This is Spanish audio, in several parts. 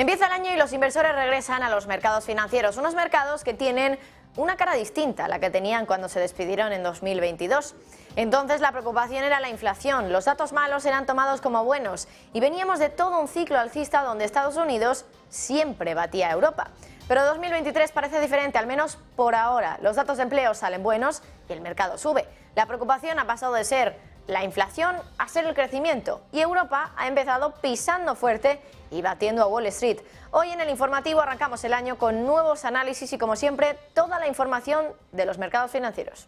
Empieza el año y los inversores regresan a los mercados financieros, unos mercados que tienen una cara distinta a la que tenían cuando se despidieron en 2022. Entonces la preocupación era la inflación, los datos malos eran tomados como buenos y veníamos de todo un ciclo alcista donde Estados Unidos siempre batía a Europa. Pero 2023 parece diferente, al menos por ahora. Los datos de empleo salen buenos y el mercado sube. La preocupación ha pasado de ser la inflación a ser el crecimiento y Europa ha empezado pisando fuerte y batiendo a Wall Street. Hoy en el informativo arrancamos el año con nuevos análisis y, como siempre, toda la información de los mercados financieros.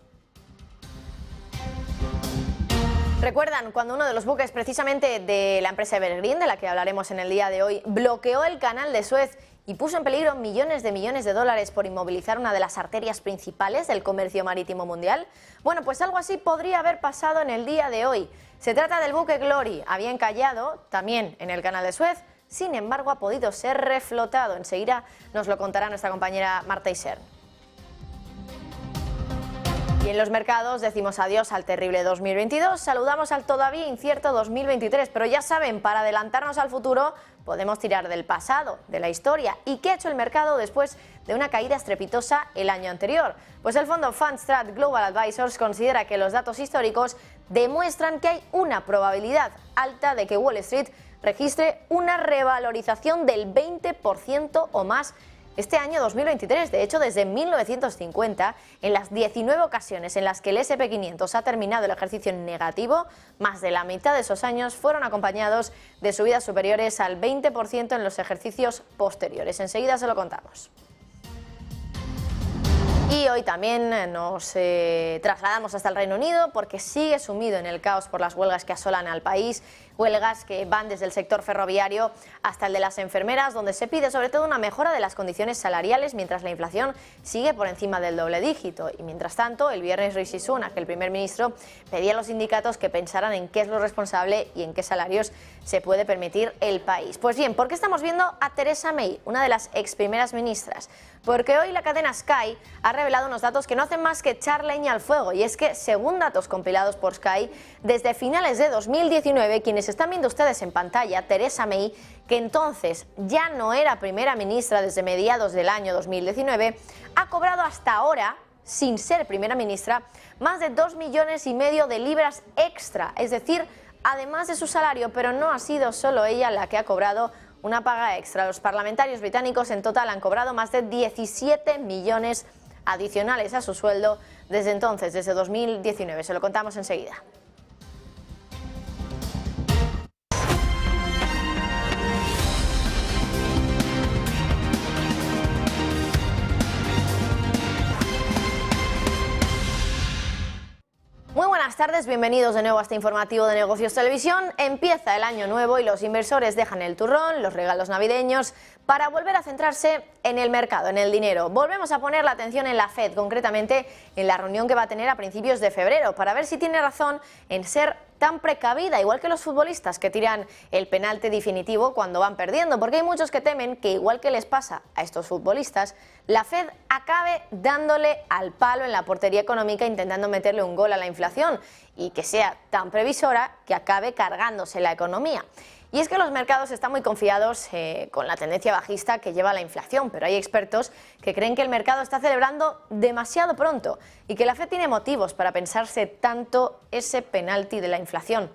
¿Recuerdan cuando uno de los buques precisamente de la empresa Evergreen, de la que hablaremos en el día de hoy, bloqueó el canal de Suez y puso en peligro millones de dólares por inmovilizar una de las arterias principales del comercio marítimo mundial? Bueno, pues algo así podría haber pasado en el día de hoy. Se trata del buque Glory, había encallado también en el canal de Suez, sin embargo ha podido ser reflotado. Enseguida nos lo contará nuestra compañera Marta Isern. Y en los mercados decimos adiós al terrible 2022, saludamos al todavía incierto 2023, pero ya saben, para adelantarnos al futuro podemos tirar del pasado, de la historia. ¿Y qué ha hecho el mercado después de una caída estrepitosa el año anterior? Pues el fondo Fundstrat Global Advisors considera que los datos históricos demuestran que hay una probabilidad alta de que Wall Street registre una revalorización del 20% o más este año 2023. De hecho, desde 1950, en las 19 ocasiones en las que el S&P 500 ha terminado el ejercicio en negativo, más de la mitad de esos años fueron acompañados de subidas superiores al 20% en los ejercicios posteriores. Enseguida se lo contamos. Y hoy también nos trasladamos hasta el Reino Unido porque sigue sumido en el caos por las huelgas que asolan al país, huelgas que van desde el sector ferroviario hasta el de las enfermeras, donde se pide sobre todo una mejora de las condiciones salariales mientras la inflación sigue por encima del doble dígito. Y mientras tanto, el viernes Rishi Sunak, el primer ministro, pedía a los sindicatos que pensaran en qué es lo responsable y en qué salarios se puede permitir el país. Pues bien, ¿por qué estamos viendo a Theresa May, una de las ex primeras ministras? Porque hoy la cadena Sky ha revelado unos datos que no hacen más que echar leña al fuego, y es que, según datos compilados por Sky, desde finales de 2019, quienes están viendo ustedes en pantalla, Theresa May, que entonces ya no era primera ministra desde mediados del año 2019, ha cobrado hasta ahora, sin ser primera ministra, más de 2,5 millones de libras extra, es decir, además de su salario. Pero no ha sido solo ella la que ha cobrado una paga extra. Los parlamentarios británicos en total han cobrado más de 17 millones adicionales a su sueldo desde entonces, desde 2019. Se lo contamos enseguida. Muy buenas tardes, bienvenidos de nuevo a este informativo de Negocios Televisión. Empieza el año nuevo y los inversores dejan el turrón, los regalos navideños, para volver a centrarse en el mercado, en el dinero. Volvemos a poner la atención en la Fed, concretamente en la reunión que va a tener a principios de febrero, para ver si tiene razón en ser tan precavida, igual que los futbolistas que tiran el penalti definitivo cuando van perdiendo, porque hay muchos que temen que, igual que les pasa a estos futbolistas, la Fed acabe dándole al palo en la portería económica, intentando meterle un gol a la inflación y que sea tan previsora que acabe cargándose la economía. Y es que los mercados están muy confiados con la tendencia bajista que lleva la inflación, pero hay expertos que creen que el mercado está celebrando demasiado pronto y que la Fed tiene motivos para pensarse tanto ese penalti de la inflación.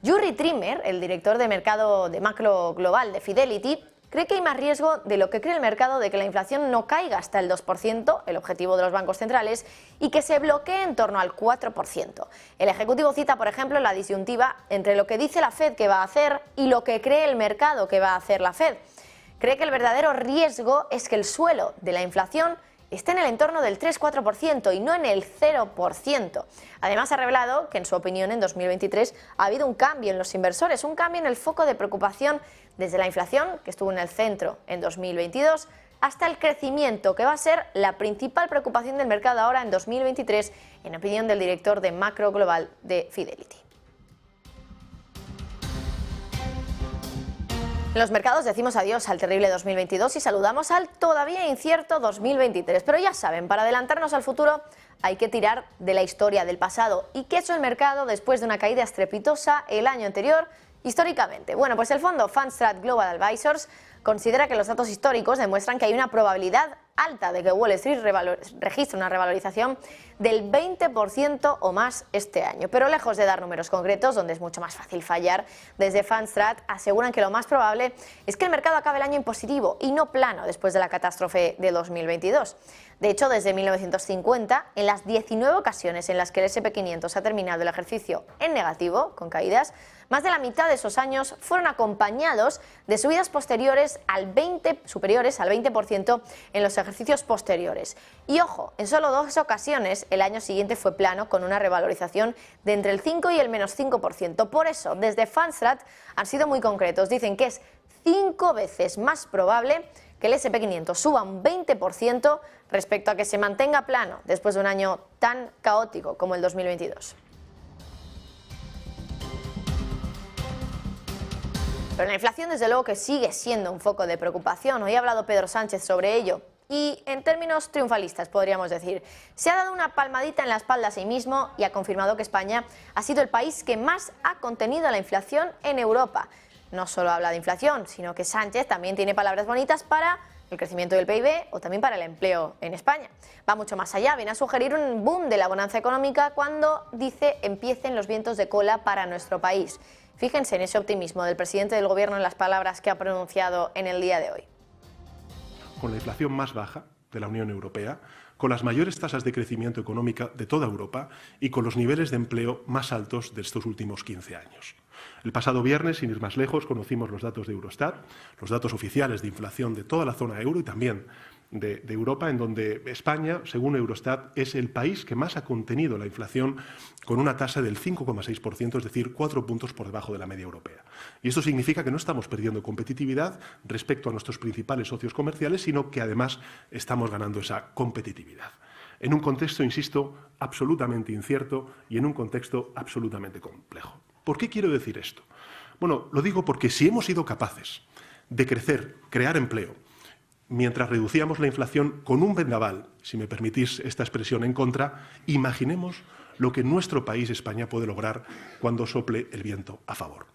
Jurrij Trimmer, el director de mercado de macro global de Fidelity, cree que hay más riesgo de lo que cree el mercado de que la inflación no caiga hasta el 2%, el objetivo de los bancos centrales, y que se bloquee en torno al 4%. El ejecutivo cita, por ejemplo, la disyuntiva entre lo que dice la Fed que va a hacer y lo que cree el mercado que va a hacer la Fed. Cree que el verdadero riesgo es que el suelo de la inflación esté en el entorno del 3-4% y no en el 0%. Además, ha revelado que, en su opinión, en 2023 ha habido un cambio en los inversores, un cambio en el foco de preocupación desde la inflación, que estuvo en el centro en 2022, hasta el crecimiento, que va a ser la principal preocupación del mercado ahora en 2023, en opinión del director de macro global de Fidelity. En los mercados decimos adiós al terrible 2022 y saludamos al todavía incierto 2023. Pero ya saben, para adelantarnos al futuro hay que tirar de la historia, del pasado. ¿Y qué ha hecho el mercado después de una caída estrepitosa el año anterior históricamente? Bueno, pues el fondo Fundstrat Global Advisors considera que los datos históricos demuestran que hay una probabilidad alta de que Wall Street registre una revalorización del 20% o más este año. Pero lejos de dar números concretos, donde es mucho más fácil fallar, desde Fundstrat aseguran que lo más probable es que el mercado acabe el año en positivo y no plano después de la catástrofe de 2022. De hecho, desde 1950, en las 19 ocasiones en las que el S&P 500 ha terminado el ejercicio en negativo, con caídas, más de la mitad de esos años fueron acompañados de subidas superiores al 20% en los ejercicios posteriores. Y ojo, en solo 2 ocasiones el año siguiente fue plano, con una revalorización de entre el 5 y el menos 5%. Por eso, desde Fundstrat han sido muy concretos. Dicen que es 5 veces más probable que el S&P 500 suba un 20% respecto a que se mantenga plano después de un año tan caótico como el 2022. Pero la inflación, desde luego, que sigue siendo un foco de preocupación. Hoy ha hablado Pedro Sánchez sobre ello y, en términos triunfalistas, podríamos decir, se ha dado una palmadita en la espalda a sí mismo y ha confirmado que España ha sido el país que más ha contenido la inflación en Europa. No solo habla de inflación, sino que Sánchez también tiene palabras bonitas para el crecimiento del PIB o también para el empleo en España. Va mucho más allá, viene a sugerir un boom de la bonanza económica cuando dice empiecen los vientos de cola para nuestro país. Fíjense en ese optimismo del presidente del Gobierno en las palabras que ha pronunciado en el día de hoy. Con la inflación más baja de la Unión Europea, con las mayores tasas de crecimiento económica de toda Europa y con los niveles de empleo más altos de estos últimos 15 años. El pasado viernes, sin ir más lejos, conocimos los datos de Eurostat, los datos oficiales de inflación de toda la zona euro y también de Europa, en donde España, según Eurostat, es el país que más ha contenido la inflación con una tasa del 5,6%, es decir, 4 puntos por debajo de la media europea. Y esto significa que no estamos perdiendo competitividad respecto a nuestros principales socios comerciales, sino que además estamos ganando esa competitividad. En un contexto, insisto, absolutamente incierto y en un contexto absolutamente complejo. ¿Por qué quiero decir esto? Bueno, lo digo porque si hemos sido capaces de crecer, crear empleo, mientras reducíamos la inflación con un vendaval, si me permitís esta expresión, en contra, imaginemos lo que nuestro país, España, puede lograr cuando sople el viento a favor.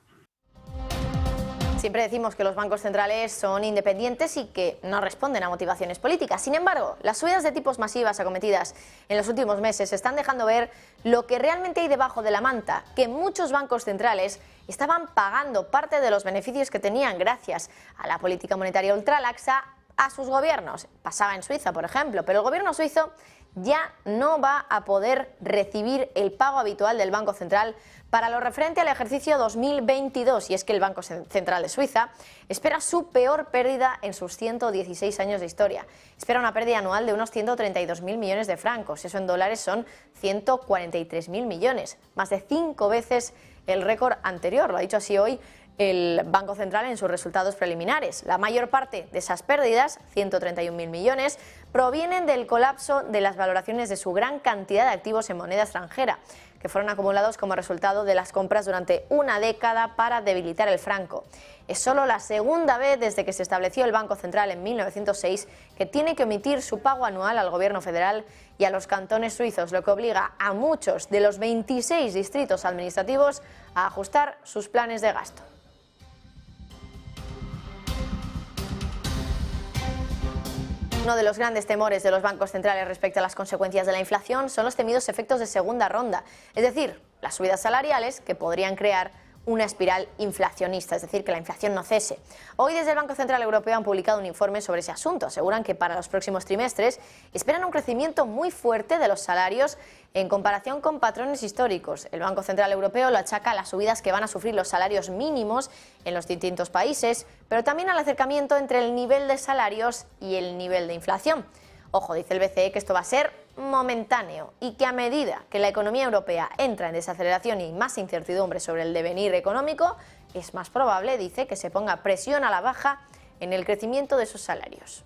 Siempre decimos que los bancos centrales son independientes y que no responden a motivaciones políticas. Sin embargo, las subidas de tipos masivas acometidas en los últimos meses están dejando ver lo que realmente hay debajo de la manta, que muchos bancos centrales estaban pagando parte de los beneficios que tenían gracias a la política monetaria ultralaxa a sus gobiernos. Pasaba en Suiza, por ejemplo, pero el gobierno suizo ya no va a poder recibir el pago habitual del Banco Central para lo referente al ejercicio 2022, y es que el Banco Central de Suiza espera su peor pérdida en sus 116 años de historia. Espera una pérdida anual de unos 132.000 millones de francos, eso en dólares son 143.000 millones, más de 5 veces el récord anterior, lo ha dicho así hoy el Banco Central en sus resultados preliminares. La mayor parte de esas pérdidas, 131.000 millones, provienen del colapso de las valoraciones de su gran cantidad de activos en moneda extranjera, que fueron acumulados como resultado de las compras durante una década para debilitar el franco. Es solo la segunda vez desde que se estableció el Banco Central en 1906 que tiene que omitir su pago anual al Gobierno federal y a los cantones suizos, lo que obliga a muchos de los 26 distritos administrativos a ajustar sus planes de gasto. Uno de los grandes temores de los bancos centrales respecto a las consecuencias de la inflación son los temidos efectos de segunda ronda, es decir, las subidas salariales que podrían crear una espiral inflacionista, es decir, que la inflación no cese. Hoy desde el Banco Central Europeo han publicado un informe sobre ese asunto. Aseguran que para los próximos trimestres esperan un crecimiento muy fuerte de los salarios en comparación con patrones históricos. El Banco Central Europeo lo achaca a las subidas que van a sufrir los salarios mínimos en los distintos países, pero también al acercamiento entre el nivel de salarios y el nivel de inflación. Ojo, dice el BCE que esto va a ser momentáneo y que a medida que la economía europea entra en desaceleración y más incertidumbre sobre el devenir económico, es más probable, dice, que se ponga presión a la baja en el crecimiento de sus salarios.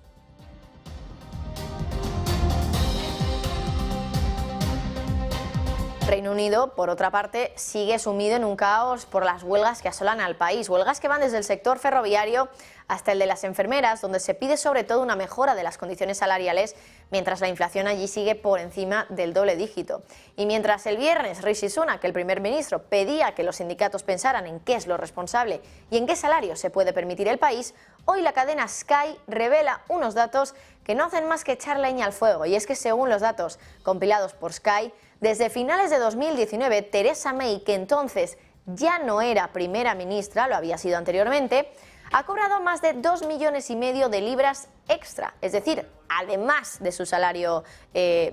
Reino Unido, por otra parte, sigue sumido en un caos por las huelgas que asolan al país. Huelgas que van desde el sector ferroviario hasta el de las enfermeras, donde se pide sobre todo una mejora de las condiciones salariales, mientras la inflación allí sigue por encima del doble dígito. Y mientras el viernes Rishi Sunak, el primer ministro, pedía que los sindicatos pensaran en qué es lo responsable y en qué salario se puede permitir el país, Hoy la cadena Sky revela unos datos que no hacen más que echar leña al fuego, y es que según los datos compilados por Sky, desde finales de 2019, Theresa May, que entonces ya no era primera ministra, lo había sido anteriormente, ha cobrado más de 2,5 millones de libras extra, es decir, además de su salario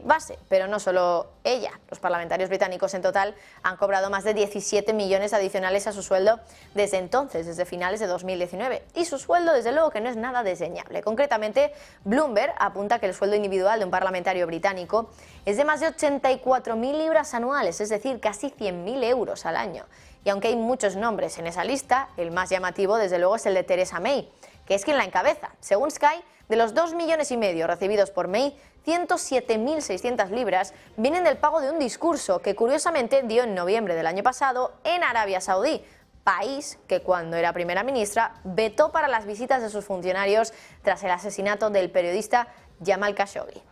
base. Pero no solo ella, los parlamentarios británicos en total han cobrado más de 17 millones adicionales a su sueldo desde entonces, desde finales de 2019. Y su sueldo, desde luego, que no es nada desdeñable. Concretamente, Bloomberg apunta que el sueldo individual de un parlamentario británico es de más de 84.000 libras anuales, es decir, casi 100.000 euros al año. Y aunque hay muchos nombres en esa lista, el más llamativo, desde luego, es el de Theresa May, que es quien la encabeza. Según Sky, de los 2,5 millones recibidos por May, 107.600 libras vienen del pago de un discurso que curiosamente dio en noviembre del año pasado en Arabia Saudí, país que cuando era primera ministra vetó para las visitas de sus funcionarios tras el asesinato del periodista Jamal Khashoggi.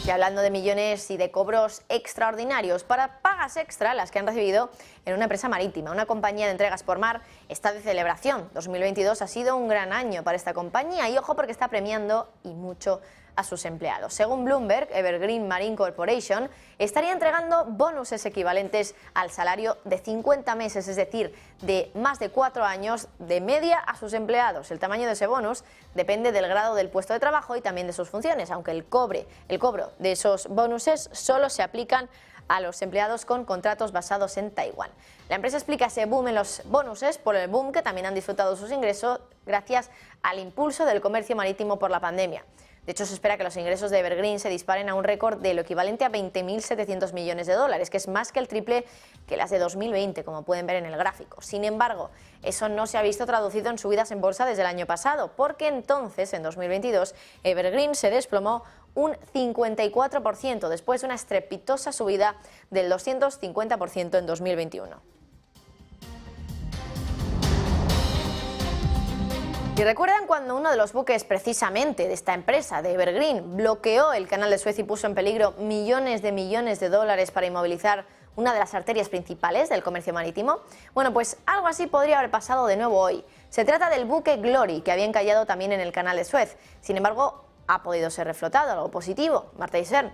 Y hablando de millones y de cobros extraordinarios para pagas extra, las que han recibido en una empresa marítima, una compañía de entregas por mar, está de celebración. 2022 ha sido un gran año para esta compañía y ojo porque está premiando y mucho a sus empleados. Según Bloomberg, Evergreen Marine Corporation estaría entregando bonuses equivalentes al salario de 50 meses, es decir, de más de 4 años de media a sus empleados. El tamaño de ese bonus depende del grado del puesto de trabajo y también de sus funciones, aunque el cobro de esos bonuses solo se aplican a los empleados con contratos basados en Taiwán. La empresa explica ese boom en los bonuses por el boom que también han disfrutado sus ingresos gracias al impulso del comercio marítimo por la pandemia. De hecho, se espera que los ingresos de Evergreen se disparen a un récord de lo equivalente a 20.700 millones de dólares, que es más que el triple que las de 2020, como pueden ver en el gráfico. Sin embargo, eso no se ha visto traducido en subidas en bolsa desde el año pasado, porque entonces, en 2022, Evergreen se desplomó un 54%, después de una estrepitosa subida del 250% en 2021. ¿Y recuerdan cuando uno de los buques precisamente de esta empresa, de Evergreen, bloqueó el canal de Suez y puso en peligro millones de dólares para inmovilizar una de las arterias principales del comercio marítimo? Bueno, pues algo así podría haber pasado de nuevo hoy. Se trata del buque Glory, que había encallado también en el canal de Suez. Sin embargo, ha podido ser reflotado, algo positivo. Marta Isern.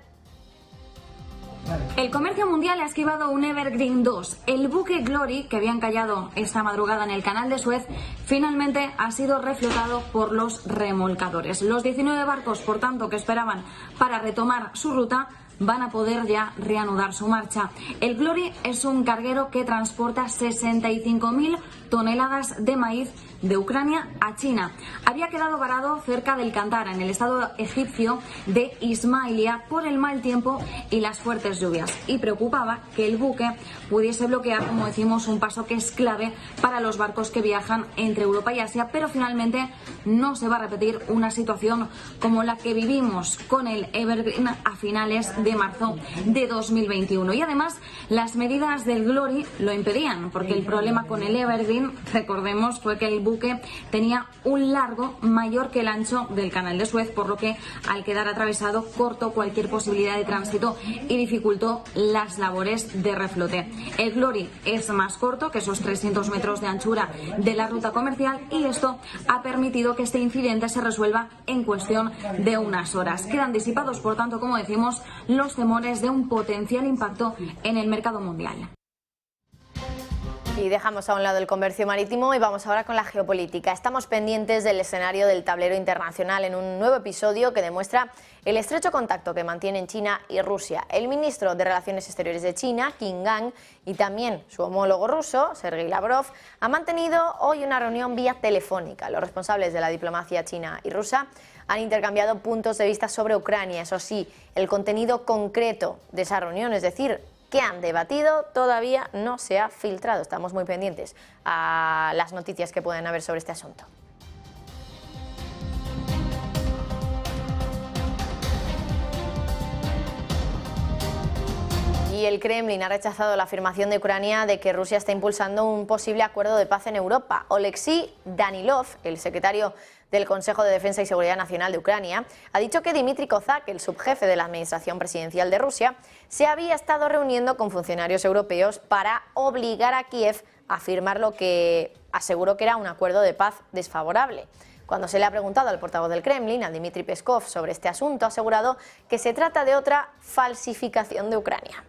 El comercio mundial ha esquivado un Evergreen 2. El buque Glory, que había encallado esta madrugada en el canal de Suez, finalmente ha sido reflotado por los remolcadores. Los 19 barcos, por tanto, que esperaban para retomar su ruta, van a poder ya reanudar su marcha. El Glory es un carguero que transporta 65.000 toneladas de maíz de Ucrania a China. Había quedado varado cerca del Kandahar, en el estado egipcio de Ismailia, por el mal tiempo y las fuertes lluvias, y preocupaba que el buque pudiese bloquear, como decimos, un paso que es clave para los barcos que viajan entre Europa y Asia, pero finalmente no se va a repetir una situación como la que vivimos con el Evergreen a finales de marzo de 2021. Y además las medidas del Glory lo impedían, porque el problema con el Evergreen, recordemos, fue que el buque tenía un largo mayor que el ancho del canal de Suez, por lo que al quedar atravesado cortó cualquier posibilidad de tránsito y dificultó las labores de reflote. El Glory es más corto que esos 300 metros de anchura de la ruta comercial y esto ha permitido que este incidente se resuelva en cuestión de unas horas. Quedan disipados, por tanto, como decimos, los temores de un potencial impacto en el mercado mundial. Y dejamos a un lado el comercio marítimo y vamos ahora con la geopolítica. Estamos pendientes del escenario del tablero internacional en un nuevo episodio que demuestra el estrecho contacto que mantienen China y Rusia. El ministro de Relaciones Exteriores de China, Qin Gang, y también su homólogo ruso, Sergei Lavrov, han mantenido hoy una reunión vía telefónica. Los responsables de la diplomacia china y rusa han intercambiado puntos de vista sobre Ucrania. Eso sí, el contenido concreto de esa reunión, es decir, que han debatido, todavía no se ha filtrado. Estamos muy pendientes a las noticias que pueden haber sobre este asunto. Y el Kremlin ha rechazado la afirmación de Ucrania de que Rusia está impulsando un posible acuerdo de paz en Europa. Oleksiy Danilov, el secretario del Consejo de Defensa y Seguridad Nacional de Ucrania, ha dicho que Dmitry Kozak, el subjefe de la administración presidencial de Rusia, se había estado reuniendo con funcionarios europeos para obligar a Kiev a firmar lo que aseguró que era un acuerdo de paz desfavorable. Cuando se le ha preguntado al portavoz del Kremlin, a Dmitry Peskov, sobre este asunto, ha asegurado que se trata de otra falsificación de Ucrania.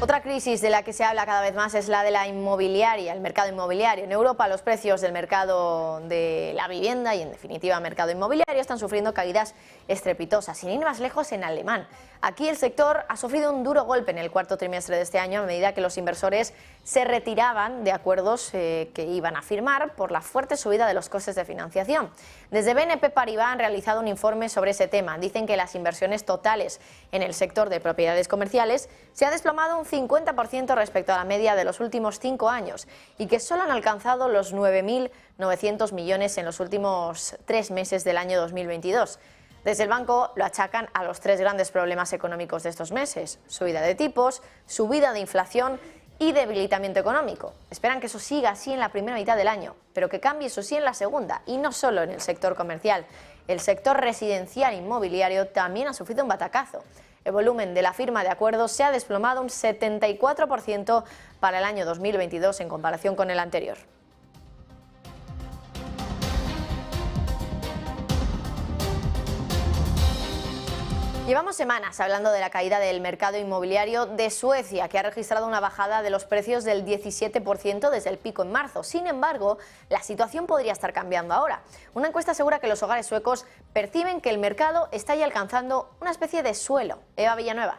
Otra crisis de la que se habla cada vez más es la de la inmobiliaria, el mercado inmobiliario. En Europa los precios del mercado de la vivienda y en definitiva el mercado inmobiliario están sufriendo caídas estrepitosas. Sin ir más lejos, en alemán. Aquí el sector ha sufrido un duro golpe en el cuarto trimestre de este año a medida que los inversores se retiraban de acuerdos que iban a firmar por la fuerte subida de los costes de financiación. Desde BNP Paribas han realizado un informe sobre ese tema. Dicen que las inversiones totales en el sector de propiedades comerciales se ha desplomado un 50% respecto a la media de los últimos 5 años y que solo han alcanzado los 9.900 millones en los últimos 3 meses del año 2022. Desde el banco lo achacan a los 3 grandes problemas económicos de estos meses: subida de tipos, subida de inflación y debilitamiento económico. Esperan que eso siga así en la primera mitad del año, pero que cambie eso sí en la segunda, y no solo en el sector comercial. El sector residencial inmobiliario también ha sufrido un batacazo. El volumen de la firma de acuerdos se ha desplomado un 74% para el año 2022 en comparación con el anterior. Llevamos semanas hablando de la caída del mercado inmobiliario de Suecia, que ha registrado una bajada de los precios del 17% desde el pico en marzo. Sin embargo, la situación podría estar cambiando ahora. Una encuesta asegura que los hogares suecos perciben que el mercado está ya alcanzando una especie de suelo. Eva Villanueva.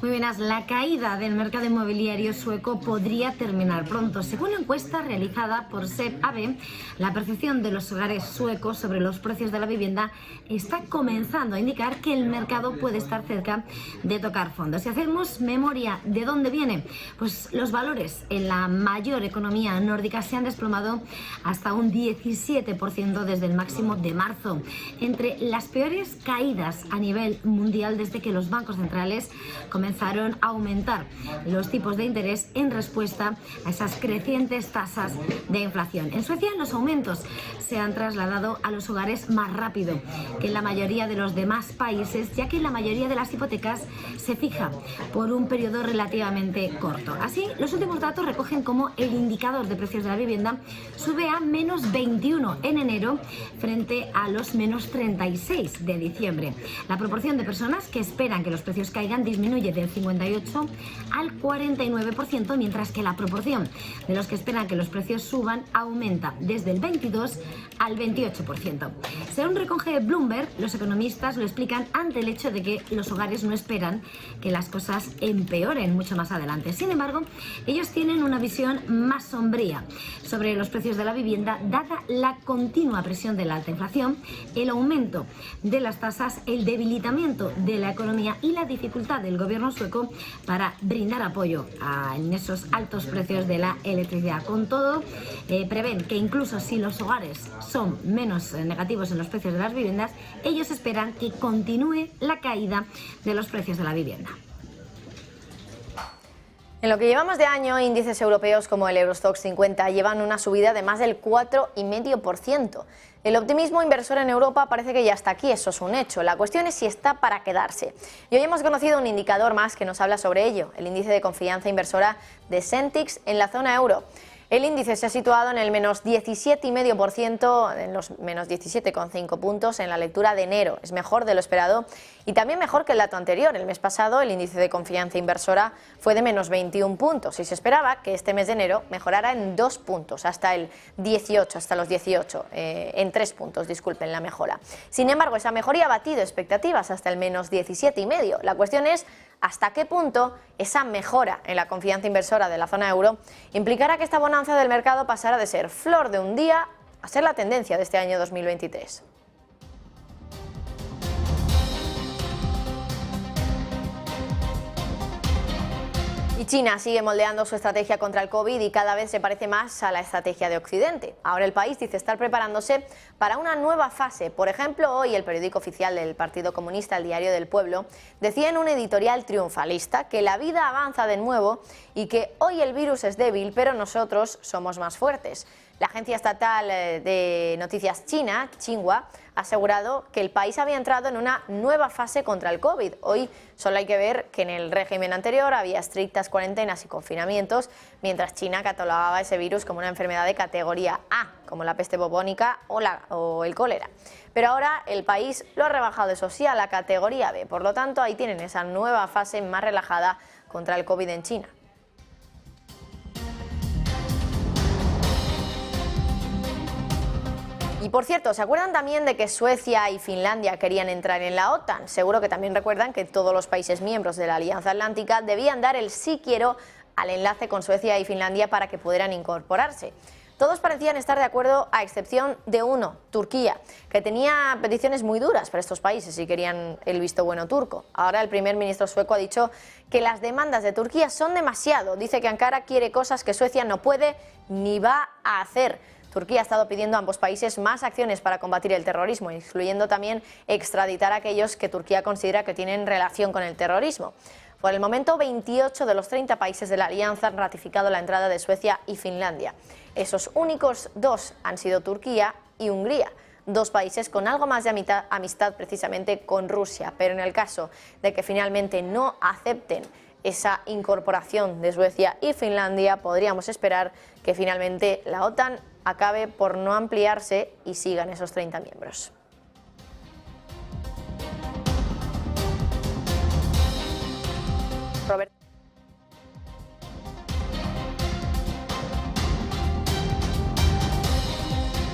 Muy buenas. La caída del mercado inmobiliario sueco podría terminar pronto. Según la encuesta realizada por SEB AB, la percepción de los hogares suecos sobre los precios de la vivienda está comenzando a indicar que el mercado puede estar cerca de tocar fondo. Si hacemos memoria de dónde viene, pues los valores en la mayor economía nórdica se han desplomado hasta un 17% desde el máximo de marzo, entre las peores caídas a nivel mundial desde que los bancos centrales comenzaron a aumentar los tipos de interés en respuesta a esas crecientes tasas de inflación. En Suecia los aumentos se han trasladado a los hogares más rápido que en la mayoría de los demás países, ya que la mayoría de las hipotecas se fija por un periodo relativamente corto. Así, los últimos datos recogen cómo el indicador de precios de la vivienda sube a menos 21 en enero frente a los menos 36 de diciembre. La proporción de personas que esperan que los precios caigan disminuye del 58 al 49%, mientras que la proporción de los que esperan que los precios suban aumenta desde el 22 al 28%. Según recoge Bloomberg, los economistas lo explican ante el hecho de que los hogares no esperan que las cosas empeoren mucho más adelante. Sin embargo, ellos tienen una visión más sombría sobre los precios de la vivienda, dada la continua presión de la alta inflación, el aumento de las tasas, el debilitamiento de la economía y la dificultad del gobierno sueco para brindar apoyo en esos altos precios de la electricidad. Con todo, prevén que incluso si los hogares son menos negativos en los precios de las viviendas, ellos esperan que continúe la caída de los precios de la vivienda. En lo que llevamos de año, índices europeos como el Eurostoxx 50 llevan una subida de más del 4,5%. El optimismo inversor en Europa parece que ya está aquí, eso es un hecho. La cuestión es si está para quedarse. Y hoy hemos conocido un indicador más que nos habla sobre ello, el índice de confianza inversora de Sentix en la zona euro. El índice se ha situado en el menos 17,5%, en los menos 17,5 puntos en la lectura de enero. Es mejor de lo esperado y también mejor que el dato anterior. El mes pasado el índice de confianza inversora fue de menos 21 puntos y se esperaba que este mes de enero mejorara en 2 puntos, hasta los 18, en 3 puntos, disculpen la mejora. Sin embargo, esa mejoría ha batido expectativas hasta el menos 17,5. La cuestión es hasta qué punto esa mejora en la confianza inversora de la zona euro implicará que esta bonanza del mercado pasará de ser flor de un día a ser la tendencia de este año 2023. Y China sigue moldeando su estrategia contra el COVID y cada vez se parece más a la estrategia de Occidente. Ahora el país dice estar preparándose para una nueva fase. Por ejemplo, hoy el periódico oficial del Partido Comunista, el Diario del Pueblo, decía en un editorial triunfalista que la vida avanza de nuevo y que hoy el virus es débil, pero nosotros somos más fuertes. La agencia estatal de noticias china, Xinhua, ha asegurado que el país había entrado en una nueva fase contra el COVID. Hoy solo hay que ver que en el régimen anterior había estrictas cuarentenas y confinamientos, mientras China catalogaba ese virus como una enfermedad de categoría A, como la peste bubónica o el cólera. Pero ahora el país lo ha rebajado, eso sí, a la categoría B. Por lo tanto, ahí tienen esa nueva fase más relajada contra el COVID en China. Y por cierto, ¿se acuerdan también de que Suecia y Finlandia querían entrar en la OTAN? Seguro que también recuerdan que todos los países miembros de la Alianza Atlántica debían dar el sí quiero al enlace con Suecia y Finlandia para que pudieran incorporarse. Todos parecían estar de acuerdo a excepción de uno, Turquía, que tenía peticiones muy duras para estos países y querían el visto bueno turco. Ahora el primer ministro sueco ha dicho que las demandas de Turquía son demasiado. Dice que Ankara quiere cosas que Suecia no puede ni va a hacer. Turquía ha estado pidiendo a ambos países más acciones para combatir el terrorismo, incluyendo también extraditar a aquellos que Turquía considera que tienen relación con el terrorismo. Por el momento, 28 de los 30 países de la alianza han ratificado la entrada de Suecia y Finlandia. Esos únicos dos han sido Turquía y Hungría, dos países con algo más de amistad precisamente con Rusia. Pero en el caso de que finalmente no acepten esa incorporación de Suecia y Finlandia, podríamos esperar que finalmente la OTAN acabe por no ampliarse y sigan esos 30 miembros. Robert.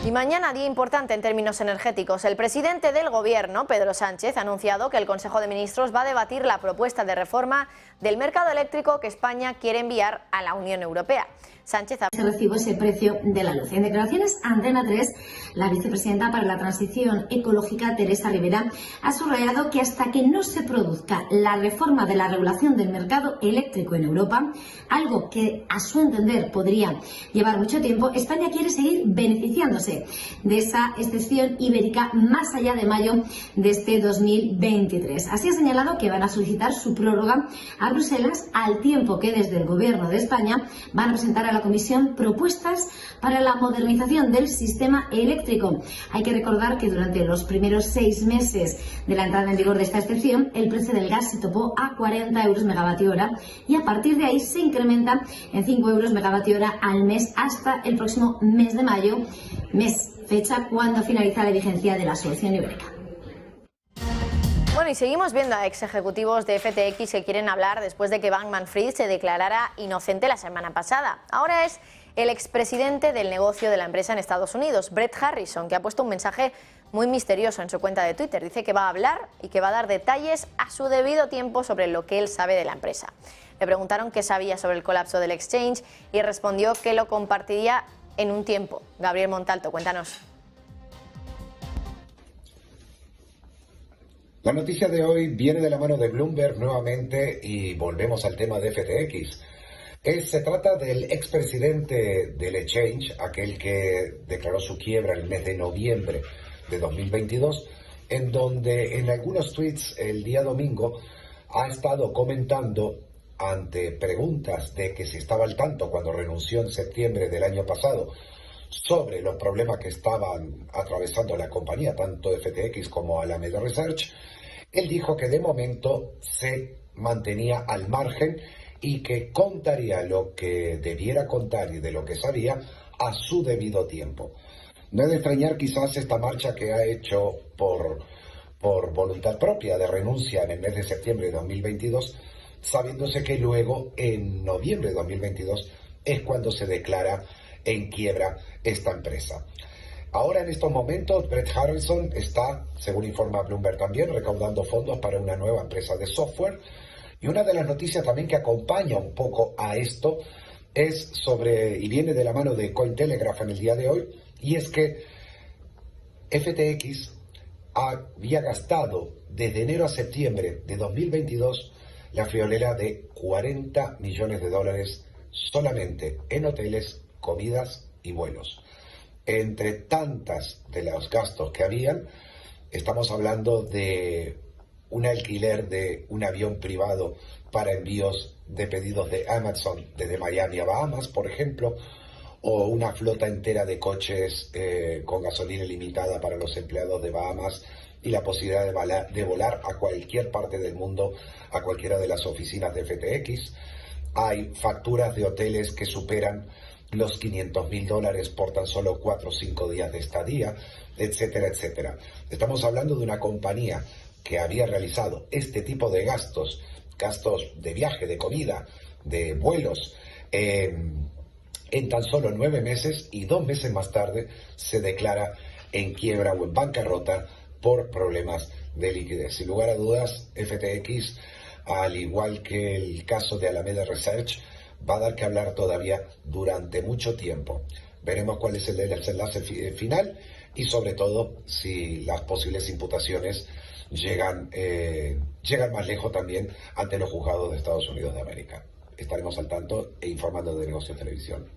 Y mañana, día importante en términos energéticos. El presidente del Gobierno, Pedro Sánchez, ha anunciado que el Consejo de Ministros va a debatir la propuesta de reforma del mercado eléctrico que España quiere enviar a la Unión Europea. Sánchez se recibe ese precio de la luz. En declaraciones a Antena 3, la vicepresidenta para la Transición Ecológica, Teresa Rivera, ha subrayado que hasta que no se produzca la reforma de la regulación del mercado eléctrico en Europa, algo que a su entender podría llevar mucho tiempo, España quiere seguir beneficiándose de esa excepción ibérica más allá de mayo de este 2023. Así ha señalado que van a solicitar su prórroga a Bruselas, al tiempo que desde el Gobierno de España van a presentar a la Comisión propuestas para la modernización del sistema eléctrico. Hay que recordar que durante los primeros 6 meses de la entrada en vigor de esta excepción, el precio del gas se topó a 40 euros megavatio hora y a partir de ahí se incrementa en 5 euros megavatio hora al mes hasta el próximo mes de mayo, fecha cuando finaliza la vigencia de la solución ibérica. Bueno, y seguimos viendo a ex ejecutivos de FTX que quieren hablar después de que Bankman-Fried se declarara inocente la semana pasada. Ahora es el expresidente del negocio de la empresa en Estados Unidos, Brett Harrison, que ha puesto un mensaje muy misterioso en su cuenta de Twitter. Dice que va a hablar y que va a dar detalles a su debido tiempo sobre lo que él sabe de la empresa. Le preguntaron qué sabía sobre el colapso del exchange y respondió que lo compartiría en un tiempo. Gabriel Montalto, cuéntanos. La noticia de hoy viene de la mano de Bloomberg nuevamente y volvemos al tema de FTX. Se trata del expresidente del exchange, aquel que declaró su quiebra el mes de noviembre de 2022, en donde en algunos tweets el día domingo ha estado comentando ante preguntas de que si estaba al tanto cuando renunció en septiembre del año pasado sobre los problemas que estaban atravesando la compañía, tanto FTX como Alameda Research. Él dijo que de momento se mantenía al margen y que contaría lo que debiera contar y de lo que sabía a su debido tiempo. No es de extrañar quizás esta marcha que ha hecho por voluntad propia de renuncia en el mes de septiembre de 2022, sabiéndose que luego en noviembre de 2022 es cuando se declara en quiebra esta empresa. Ahora en estos momentos Brett Harrison está, según informa Bloomberg también, recaudando fondos para una nueva empresa de software. Y una de las noticias también que acompaña un poco a esto es sobre, y viene de la mano de Cointelegraph en el día de hoy, y es que FTX había gastado desde enero a septiembre de 2022 la friolera de 40 millones de dólares solamente en hoteles, comidas y vuelos. Entre tantas de los gastos que habían, estamos hablando de un alquiler de un avión privado para envíos de pedidos de Amazon desde Miami a Bahamas, por ejemplo, o una flota entera de coches con gasolina ilimitada para los empleados de Bahamas y la posibilidad de volar a cualquier parte del mundo, a cualquiera de las oficinas de FTX. Hay facturas de hoteles que superan los $500.000 por tan solo 4 o 5 días de estadía, etcétera, etcétera. Estamos hablando de una compañía que había realizado este tipo de gastos de viaje, de comida, de vuelos, en tan solo 9 meses, y 2 meses más tarde se declara en quiebra o en bancarrota por problemas de liquidez. Sin lugar a dudas, FTX, al igual que el caso de Alameda Research, va a dar que hablar todavía durante mucho tiempo. Veremos cuál es el desenlace final y sobre todo si las posibles imputaciones llegan más lejos también ante los juzgados de Estados Unidos de América. Estaremos al tanto e informando de Negocios Televisión.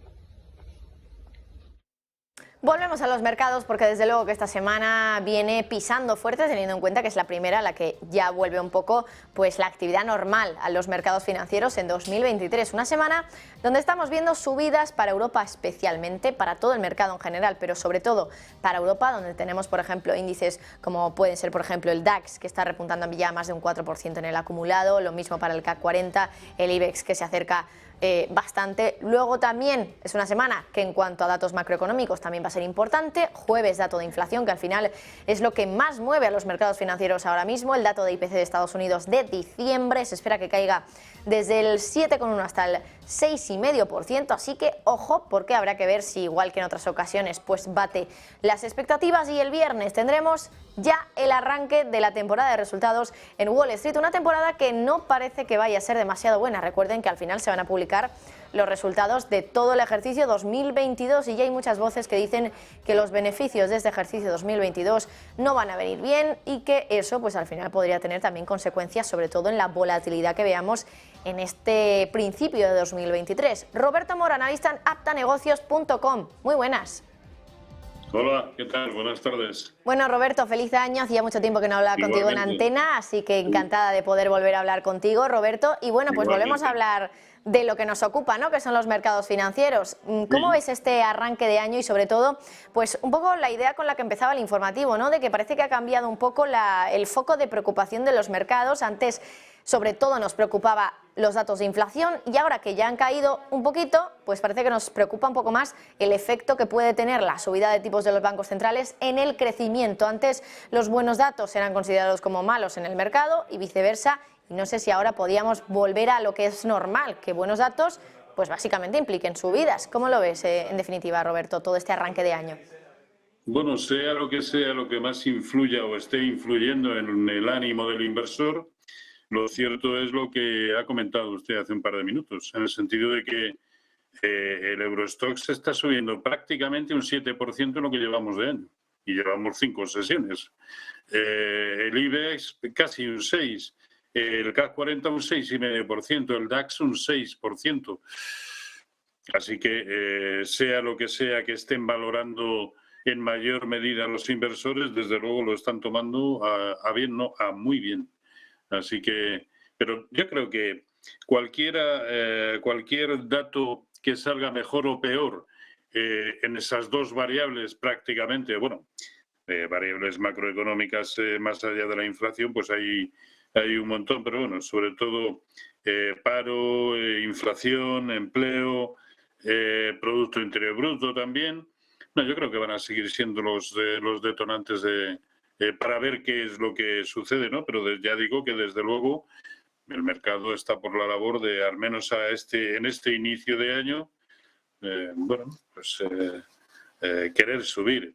Volvemos a los mercados porque desde luego que esta semana viene pisando fuerte, teniendo en cuenta que es la primera a la que ya vuelve un poco pues la actividad normal a los mercados financieros en 2023. Una semana donde estamos viendo subidas para Europa especialmente, para todo el mercado en general, pero sobre todo para Europa, donde tenemos por ejemplo índices como pueden ser por ejemplo el DAX, que está repuntando ya más de un 4% en el acumulado, lo mismo para el CAC 40, el IBEX que se acerca bastante. Luego también es una semana que en cuanto a datos macroeconómicos también va a ser importante. Jueves, dato de inflación, que al final es lo que más mueve a los mercados financieros ahora mismo. El dato de IPC de Estados Unidos de diciembre se espera que caiga desde el 7,1 hasta el 6,5%, así que ojo, porque habrá que ver si igual que en otras ocasiones pues bate las expectativas. Y el viernes tendremos ya el arranque de la temporada de resultados en Wall Street, una temporada que no parece que vaya a ser demasiado buena. Recuerden que al final se van a publicar los resultados de todo el ejercicio 2022 y ya hay muchas voces que dicen que los beneficios de este ejercicio 2022 no van a venir bien y que eso pues al final podría tener también consecuencias, sobre todo en la volatilidad que veamos en este principio de 2023. Roberto Moro, analista en aptanegocios.com. Muy buenas. Hola, ¿qué tal? Buenas tardes. Bueno, Roberto, feliz año. Hacía mucho tiempo que no hablaba contigo en antena, así que encantada de poder volver a hablar contigo, Roberto. Y bueno, pues volvemos a hablar de lo que nos ocupa, ¿no? Que son los mercados financieros. ¿Cómo ves este arranque de año y sobre todo, pues un poco la idea con la que empezaba el informativo, ¿no? De que parece que ha cambiado un poco el foco de preocupación de los mercados. Antes, sobre todo, nos preocupaba los datos de inflación y ahora que ya han caído un poquito, pues parece que nos preocupa un poco más el efecto que puede tener la subida de tipos de los bancos centrales en el crecimiento. Antes los buenos datos eran considerados como malos en el mercado y viceversa. Y no sé si ahora podíamos volver a lo que es normal, que buenos datos pues básicamente impliquen subidas. ¿Cómo lo ves en definitiva, Roberto, todo este arranque de año? Bueno, sea lo que más influya o esté influyendo en el ánimo del inversor, lo cierto es lo que ha comentado usted hace un par de minutos, en el sentido de que el Eurostoxx está subiendo prácticamente un 7% en lo que llevamos de año, y llevamos 5 sesiones. El IBEX casi un 6%, el CAC 40 un 6,5%, el DAX un 6%. Así que sea lo que sea que estén valorando en mayor medida los inversores, desde luego lo están tomando a bien, no a muy bien. Así que, pero yo creo que cualquier dato que salga mejor o peor en esas dos variables prácticamente, bueno, variables macroeconómicas más allá de la inflación, pues hay un montón, pero bueno, sobre todo paro, inflación, empleo, Producto Interior Bruto también. No, yo creo que van a seguir siendo los detonantes para ver qué es lo que sucede, ¿no? Pero ya digo que desde luego el mercado está por la labor de, al menos en este inicio de año, querer subir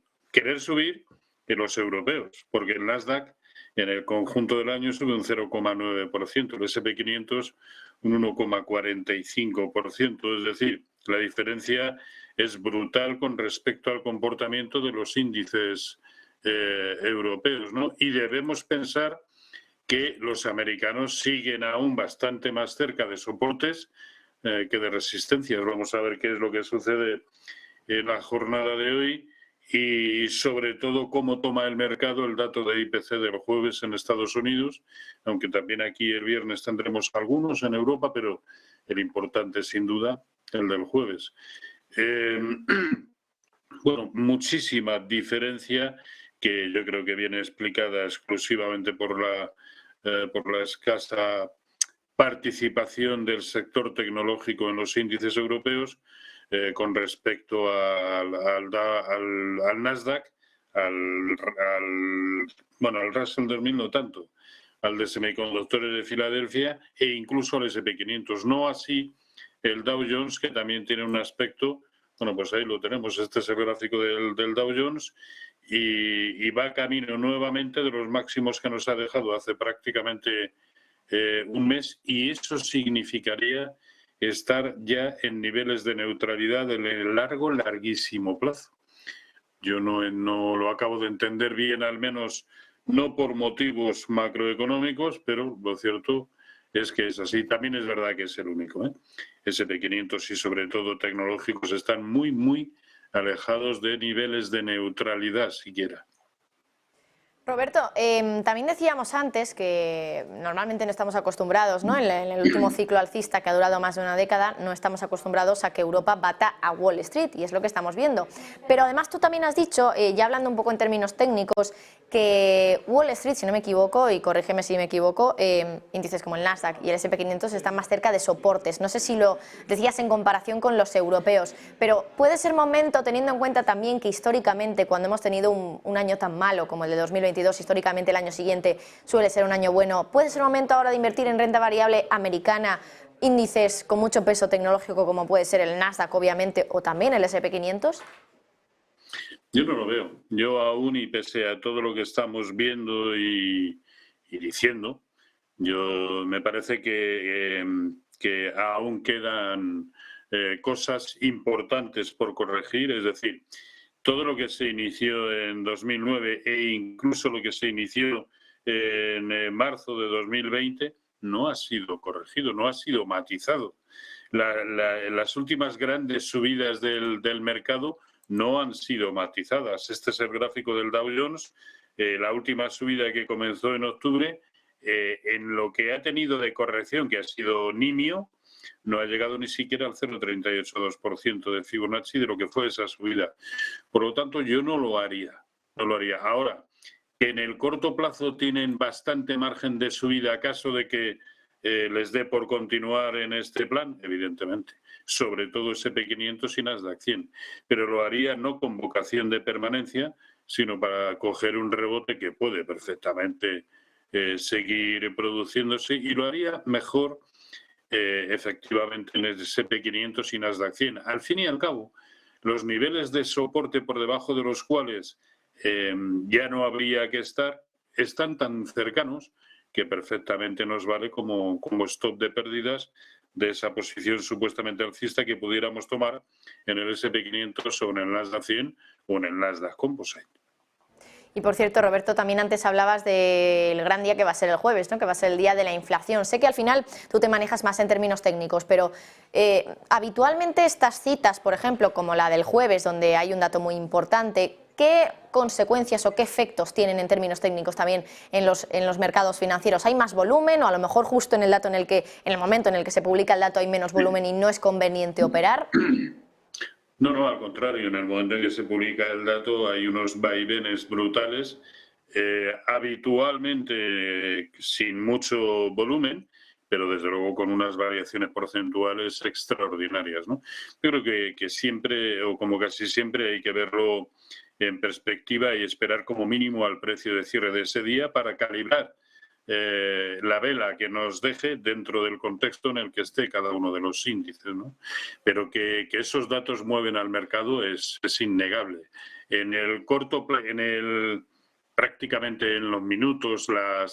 en los europeos, porque el Nasdaq en el conjunto del año sube un 0,9%, el S&P 500 un 1,45%, es decir, la diferencia es brutal con respecto al comportamiento de los índices europeos, ¿no? Y debemos pensar que los americanos siguen aún bastante más cerca de soportes que de resistencias. Vamos a ver qué es lo que sucede en la jornada de hoy y sobre todo cómo toma el mercado el dato de IPC del jueves en Estados Unidos, aunque también aquí el viernes tendremos algunos en Europa, pero el importante sin duda el del jueves. Bueno, muchísima diferencia que yo creo que viene explicada exclusivamente por la escasa participación del sector tecnológico en los índices europeos con respecto al Nasdaq, al Russell 2000 no tanto, al de semiconductores de Filadelfia e incluso al S&P 500. No así el Dow Jones, que también tiene un aspecto, bueno, pues ahí lo tenemos, este es el gráfico del Dow Jones, y va camino nuevamente de los máximos que nos ha dejado hace prácticamente un mes, y eso significaría estar ya en niveles de neutralidad en el larguísimo plazo. Yo no lo acabo de entender bien, al menos no por motivos macroeconómicos, pero lo cierto es que es así. También es verdad que es el único, S&P 500 y sobre todo tecnológicos están muy alejados de niveles de neutralidad siquiera. Roberto, también decíamos antes que normalmente no estamos acostumbrados, ¿no? En el último ciclo alcista que ha durado más de una década, no estamos acostumbrados a que Europa bata a Wall Street, y es lo que estamos viendo. Pero además tú también has dicho, ya hablando un poco en términos técnicos, que Wall Street, si no me equivoco, y corrígeme si me equivoco, índices como el Nasdaq y el S&P 500 están más cerca de soportes. No sé si lo decías en comparación con los europeos, pero puede ser momento, teniendo en cuenta también que históricamente, cuando hemos tenido un año tan malo como el de 2022, históricamente el año siguiente suele ser un año bueno, ¿puede ser momento ahora de invertir en renta variable americana, índices con mucho peso tecnológico como puede ser el Nasdaq, obviamente, o también el S&P 500? Yo no lo veo. Yo aún, y pese a todo lo que estamos viendo y diciendo, me parece que aún quedan cosas importantes por corregir, es decir, todo lo que se inició en 2009 e incluso lo que se inició en marzo de 2020 no ha sido corregido, no ha sido matizado. Las últimas grandes subidas del mercado no han sido matizadas. Este es el gráfico del Dow Jones, la última subida que comenzó en octubre, en lo que ha tenido de corrección, que ha sido nimio, no ha llegado ni siquiera al 0,382% de Fibonacci de lo que fue esa subida. Por lo tanto, yo no lo haría. Ahora, que en el corto plazo tienen bastante margen de subida, acaso de que les dé por continuar en este plan, evidentemente, sobre todo S&P 500 y Nasdaq 100, pero lo haría no con vocación de permanencia, sino para coger un rebote que puede perfectamente seguir produciéndose, y lo haría mejor efectivamente en el S&P 500 y Nasdaq 100. Al fin y al cabo, los niveles de soporte por debajo de los cuales ya no habría que estar están tan cercanos que perfectamente nos vale como stop de pérdidas de esa posición supuestamente alcista que pudiéramos tomar en el S&P 500 o en el Nasdaq 100 o en el Nasdaq Composite. Y por cierto, Roberto, también antes hablabas del gran día que va a ser el jueves, ¿no? Que va a ser el día de la inflación. Sé que al final tú te manejas más en términos técnicos, pero habitualmente estas citas, por ejemplo, como la del jueves, donde hay un dato muy importante, ¿qué consecuencias o qué efectos tienen en términos técnicos también en los mercados financieros? ¿Hay más volumen o a lo mejor justo en el momento en el que se publica el dato hay menos volumen y no es conveniente operar? No, al contrario, en el momento en que se publica el dato hay unos vaivenes brutales, habitualmente sin mucho volumen, pero desde luego con unas variaciones porcentuales extraordinarias, ¿no? Yo creo que siempre, o como casi siempre, hay que verlo en perspectiva y esperar como mínimo al precio de cierre de ese día para calibrar la vela que nos deje dentro del contexto en el que esté cada uno de los índices, ¿no? Pero que esos datos mueven al mercado es innegable. En el corto plazo, prácticamente en los minutos, la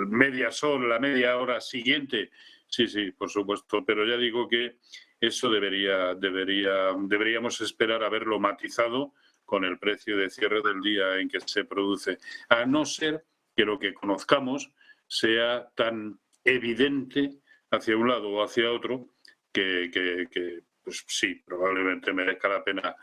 media hora siguiente, sí, por supuesto, pero ya digo que eso deberíamos esperar a verlo matizado con el precio de cierre del día en que se produce, a no ser que lo que conozcamos sea tan evidente hacia un lado o hacia otro que pues sí, probablemente merezca la pena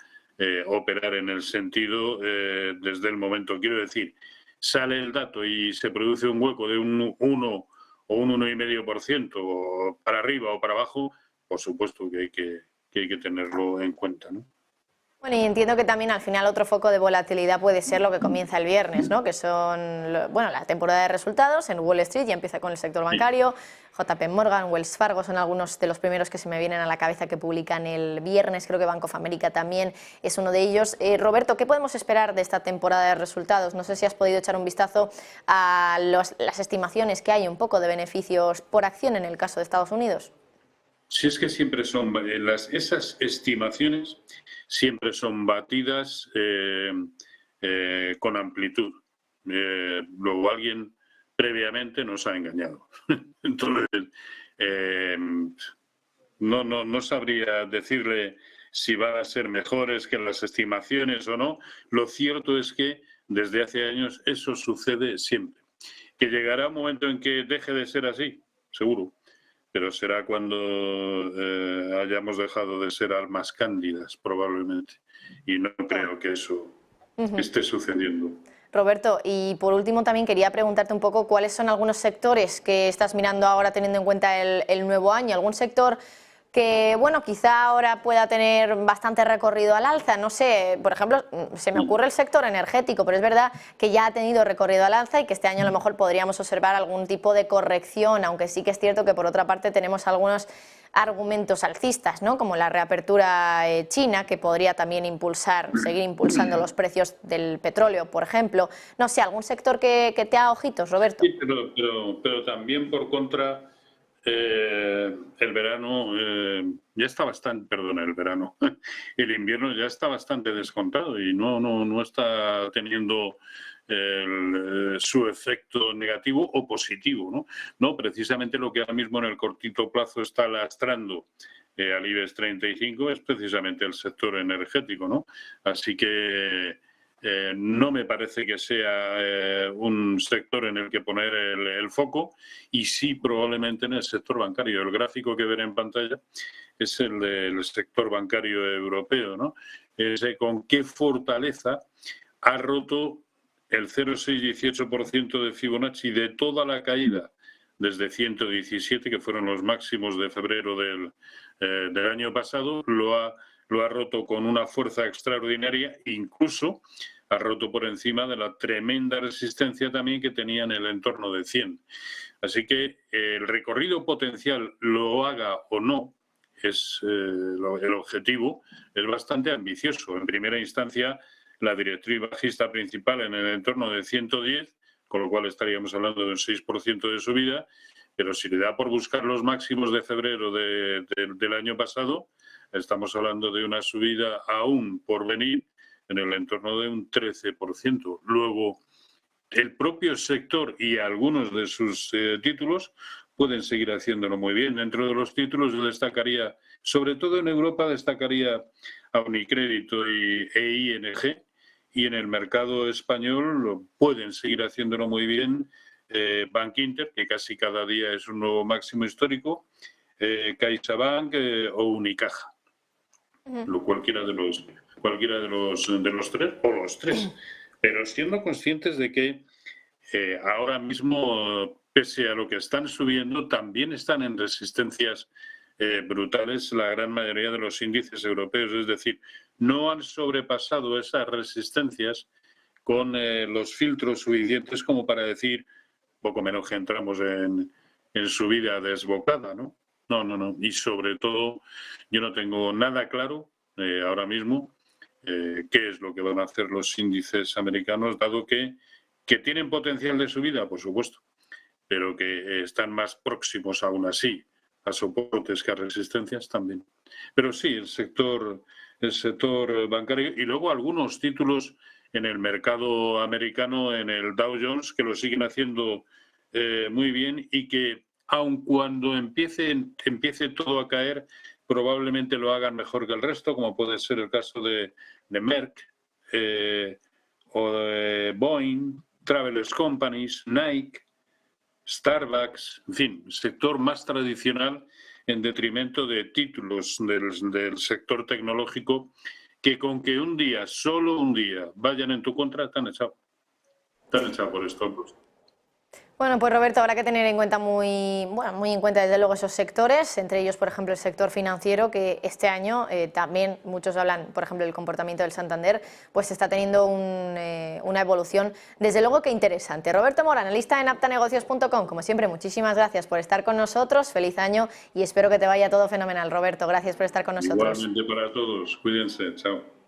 operar en el sentido desde el momento. Quiero decir, sale el dato y se produce un hueco de un 1 o un 1,5% para arriba o para abajo, por supuesto que hay que tenerlo en cuenta, ¿no? Bueno, y entiendo que también al final otro foco de volatilidad puede ser lo que comienza el viernes, ¿no? Que son, bueno, la temporada de resultados en Wall Street, ya empieza con el sector bancario, JP Morgan, Wells Fargo son algunos de los primeros que se me vienen a la cabeza que publican el viernes, creo que Bank of America también es uno de ellos. Roberto, ¿qué podemos esperar de esta temporada de resultados? No sé si has podido echar un vistazo a las estimaciones que hay un poco de beneficios por acción en el caso de Estados Unidos. Si es que siempre son esas estimaciones siempre son batidas con amplitud. Luego alguien previamente nos ha engañado. Entonces, no sabría decirle si van a ser mejores que las estimaciones o no. Lo cierto es que desde hace años eso sucede siempre. ¿Que llegará un momento en que deje de ser así? Seguro. Pero será cuando hayamos dejado de ser almas cándidas, probablemente. Y no creo que eso esté sucediendo. Roberto, y por último también quería preguntarte un poco cuáles son algunos sectores que estás mirando ahora teniendo en cuenta el nuevo año. ¿Algún sector que, bueno, quizá ahora pueda tener bastante recorrido al alza? No sé, por ejemplo, se me ocurre el sector energético, pero es verdad que ya ha tenido recorrido al alza y que este año a lo mejor podríamos observar algún tipo de corrección, aunque sí que es cierto que por otra parte tenemos algunos argumentos alcistas, ¿no? Como la reapertura china, que podría también seguir impulsando los precios del petróleo, por ejemplo. No sé, ¿algún sector que te haga ojitos, Roberto? Sí, pero también por contra... el verano ya está bastante, perdona, el invierno ya está bastante descontado y no está teniendo su efecto negativo o positivo, ¿no? Precisamente lo que ahora mismo en el cortito plazo está lastrando al IBEX 35 es precisamente el sector energético, ¿no? Así que no me parece que sea un sector en el que poner el foco, y sí probablemente en el sector bancario. El gráfico que veré en pantalla es el del sector bancario europeo, ¿no? Es con qué fortaleza ha roto el 0,618% de Fibonacci de toda la caída desde 117, que fueron los máximos de febrero del año pasado. Lo ha roto con una fuerza extraordinaria, incluso ha roto por encima de la tremenda resistencia también que tenía en el entorno de 100. Así que el recorrido potencial, lo haga o no, es el objetivo, es bastante ambicioso. En primera instancia, la directriz bajista principal en el entorno de 110, con lo cual estaríamos hablando de un 6% de subida, pero si le da por buscar los máximos de febrero del año pasado, estamos hablando de una subida aún por venir en el entorno de un 13%. Luego, el propio sector y algunos de sus títulos pueden seguir haciéndolo muy bien. Dentro de los títulos yo destacaría, sobre todo en Europa, destacaría a Unicrédito e ING, y en el mercado español lo pueden seguir haciéndolo muy bien Bankinter, que casi cada día es un nuevo máximo histórico, CaixaBank o Unicaja. Cualquiera de los tres o los tres, pero siendo conscientes de que ahora mismo, pese a lo que están subiendo, también están en resistencias brutales la gran mayoría de los índices europeos. Es decir, no han sobrepasado esas resistencias con los filtros suficientes como para decir, poco menos que entramos en subida desbocada, ¿no? No. Y sobre todo, yo no tengo nada claro ahora mismo qué es lo que van a hacer los índices americanos, dado que tienen potencial de subida, por supuesto, pero que están más próximos aún así a soportes que a resistencias también. Pero sí, el sector bancario, y luego algunos títulos en el mercado americano, en el Dow Jones, que lo siguen haciendo muy bien, y que aun cuando empiece todo a caer, probablemente lo hagan mejor que el resto, como puede ser el caso de Merck o de Boeing Travelers Companies, Nike, Starbucks, en fin, sector más tradicional en detrimento de títulos del sector tecnológico que con que un día, solo un día, vayan en tu contra, te han echado. Te han echado por esto. Bueno, pues Roberto, habrá que tener en cuenta muy en cuenta desde luego esos sectores, entre ellos, por ejemplo, el sector financiero, que este año también muchos hablan, por ejemplo, del comportamiento del Santander, pues está teniendo una evolución, desde luego que interesante. Roberto Mora, analista en aptanegocios.com, como siempre, muchísimas gracias por estar con nosotros, feliz año y espero que te vaya todo fenomenal. Roberto, gracias por estar con nosotros. Igualmente para todos, cuídense, chao.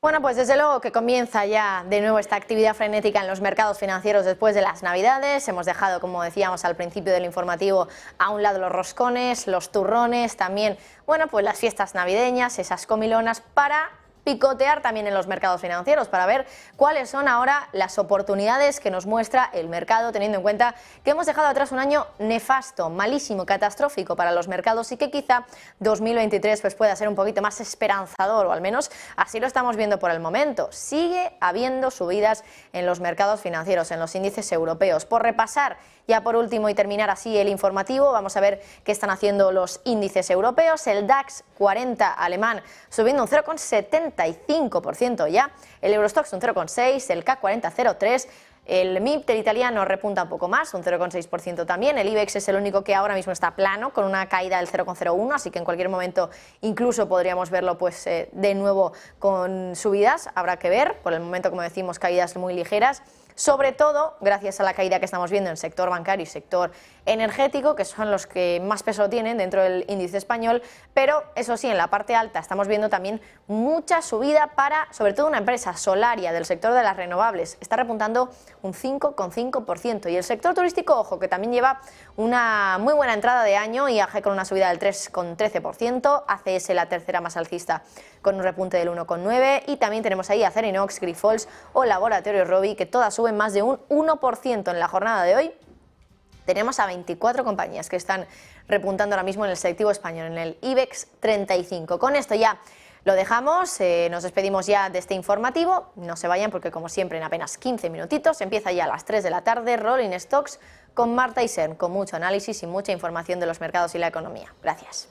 Bueno, pues desde luego que comienza ya de nuevo esta actividad frenética en los mercados financieros después de las Navidades. Hemos dejado, como decíamos al principio del informativo, a un lado los roscones, los turrones, también, bueno, pues las fiestas navideñas, esas comilonas, para picotear también en los mercados financieros para ver cuáles son ahora las oportunidades que nos muestra el mercado, teniendo en cuenta que hemos dejado atrás un año nefasto, malísimo, catastrófico para los mercados y que quizá 2023 pues pueda ser un poquito más esperanzador, o al menos así lo estamos viendo por el momento. Sigue habiendo subidas en los mercados financieros, en los índices europeos. Por repasar ya por último y terminar así el informativo, vamos a ver qué están haciendo los índices europeos. El DAX 40 alemán subiendo un 0,75% ya, el Eurostoxx un 0,6%, el CAC 40 0,3%, el MIPTER italiano repunta un poco más, un 0,6% también, el IBEX es el único que ahora mismo está plano, con una caída del 0,01%, así que en cualquier momento incluso podríamos verlo pues de nuevo con subidas, habrá que ver, por el momento como decimos caídas muy ligeras, sobre todo gracias a la caída que estamos viendo en el sector bancario y sector energético, que son los que más peso tienen dentro del índice español, pero eso sí, en la parte alta estamos viendo también mucha subida para, sobre todo, una empresa Solaria del sector de las renovables, está repuntando un 5,5%, y el sector turístico, ojo, que también lleva una muy buena entrada de año, IAG con una subida del 3,13%, ACS la tercera más alcista con un repunte del 1,9%, y también tenemos ahí Acerinox, Grifols o Laboratorio Rovi, que todas suben más de un 1% en la jornada de hoy. Tenemos a 24 compañías que están repuntando ahora mismo en el selectivo español, en el IBEX 35. Con esto ya lo dejamos, nos despedimos ya de este informativo. No se vayan porque, como siempre, en apenas 15 minutitos empieza ya a las 3 de la tarde Rolling Stocks con Marta Isern, con mucho análisis y mucha información de los mercados y la economía. Gracias.